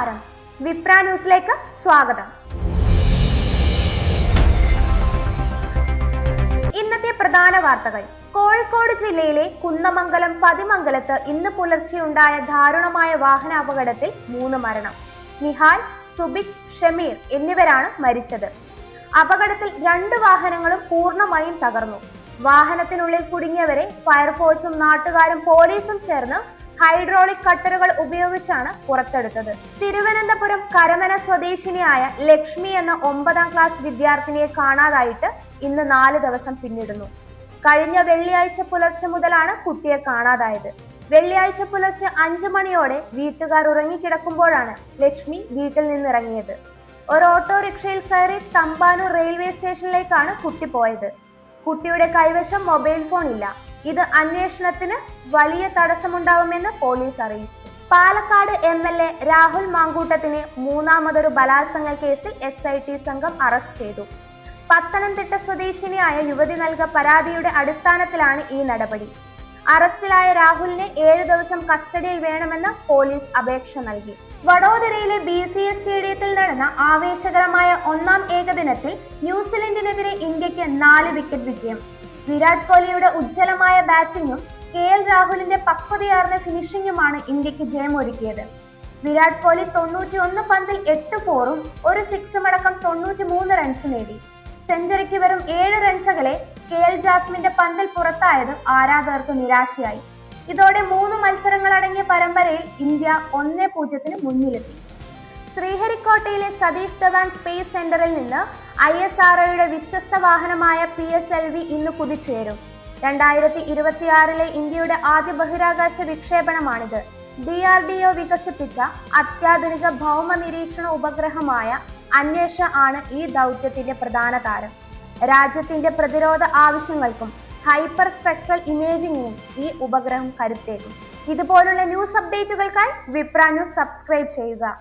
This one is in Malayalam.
നമസ്കാരം, വിപ്ര ന്യൂസിലേക്ക് സ്വാഗതം. ഇന്നത്തെ പ്രധാന വാർത്തകൾ. കോഴിക്കോട് ജില്ലയിലെ കുന്നമംഗലം പതിമംഗലത്ത് ഇന്ന് പുലർച്ചെയുണ്ടായ ദാരുണമായ വാഹനാപകടത്തിൽ 3 മരണം. നിഹാൽ, സുബിക്, ഷമീർ എന്നിവരാണ് മരിച്ചത്. അപകടത്തിൽ 2 വാഹനങ്ങളും പൂർണ്ണമായും തകർന്നു. വാഹനത്തിനുള്ളിൽ കുടുങ്ങിയവരെ ഫയർഫോഴ്സും നാട്ടുകാരും പോലീസും ചേർന്ന് ഹൈഡ്രോളിക് കട്ടറുകൾ ഉപയോഗിച്ചാണ് പുറത്തെടുത്തത്. തിരുവനന്തപുരം കരമന സ്വദേശിനിയായ ലക്ഷ്മി എന്ന 9ാം ക്ലാസ് വിദ്യാർത്ഥിനിയെ കാണാതായിട്ട് ഇന്ന് 4 ദിവസം പിന്നിടുന്നു. കഴിഞ്ഞ വെള്ളിയാഴ്ച പുലർച്ചെ മുതലാണ് കുട്ടിയെ കാണാതായത്. വെള്ളിയാഴ്ച പുലർച്ചെ 5 മണിയോടെ വീട്ടുകാർ ഉറങ്ങിക്കിടക്കുമ്പോഴാണ് ലക്ഷ്മി വീട്ടിൽ നിന്നിറങ്ങിയത്. ഒരു ഓട്ടോറിക്ഷയിൽ കയറി തമ്പാനൂർ റെയിൽവേ സ്റ്റേഷനിലേക്കാണ് കുട്ടി പോയത്. കുട്ടിയുടെ കൈവശം മൊബൈൽ ഫോൺ ഇല്ല. ഇത് അന്വേഷണത്തിന് വലിയ തടസ്സമുണ്ടാവുമെന്ന് പോലീസ് അറിയിച്ചു. പാലക്കാട് MLA രാഹുൽ മാങ്കൂട്ടത്തിനെ 3ാമതൊരു ബലാത്സംഗ കേസിൽ SIT സംഘം അറസ്റ്റ് ചെയ്തു. പത്തനംതിട്ട സ്വദേശിനിയായ യുവതി നൽകിയ പരാതിയുടെ അടിസ്ഥാനത്തിലാണ് ഈ നടപടി. അറസ്റ്റിലായ രാഹുലിനെ 7 ദിവസം കസ്റ്റഡിയിൽ വേണമെന്ന് പോലീസ് അപേക്ഷ നൽകി. വഡോദരയിലെ BCS സ്റ്റേഡിയത്തിൽ നടന്ന ആവേശകരമായ 1ാം ഏകദിനത്തിൽ ന്യൂസിലൻഡിനെതിരെ ഇന്ത്യക്ക് 4 വിക്കറ്റ് വിജയം. വിരാട് കോഹ്ലിയുടെ ഉജ്ജ്വലമായ ബാറ്റിംഗും KL രാഹുലിന്റെ പക്വതയാർന്ന ഫിനിഷിംഗുമാണ് ഇന്ത്യക്ക് ജയമൊരുക്കിയത്. വിരാട് കോഹ്ലി 91 പന്തിൽ 8 ഫോറും 1 സിക്സും അടക്കം 93 റൺസ് നേടി. സെഞ്ചുറിക്ക് വെറും 7 റൺസ് അകലെ KL ജാസ്മിന്റെ പന്തിൽ പുറത്തായതും ആരാധകർക്ക് നിരാശയായി. ഇതോടെ 3 മത്സരങ്ങൾ അടങ്ങിയ പരമ്പരയിൽ ഇന്ത്യ 1-0 മുന്നിലെത്തി. ശ്രീഹരിക്കോട്ടയിലെ സതീഷ് ധവാൻ സ്പേസ് സെന്ററിൽ നിന്ന് ISROയുടെ വിശ്വസ്ത വാഹനമായ PSLV ഇന്ന് കുതിച്ചുയരും. 2026 ഇന്ത്യയുടെ ആദ്യ ബഹിരാകാശ വിക്ഷേപണമാണിത്. DRDO വികസിപ്പിച്ച അത്യാധുനിക ഭൗമ നിരീക്ഷണ ഉപഗ്രഹമായ അന്വേഷ ആണ് ഈ ദൗത്യത്തിന്റെ പ്രധാന താരം. രാജ്യത്തിന്റെ പ്രതിരോധ ആവശ്യങ്ങൾക്കും ഹൈപ്പർ സ്പെക്ട്രൽ ഇമേജിങ്ങിനും ഈ ഉപഗ്രഹം കരുത്തേകും. ഇതുപോലുള്ള ന്യൂസ് അപ്ഡേറ്റുകൾക്കായി വിപ്ര ന്യൂസ് സബ്സ്ക്രൈബ് ചെയ്യുക.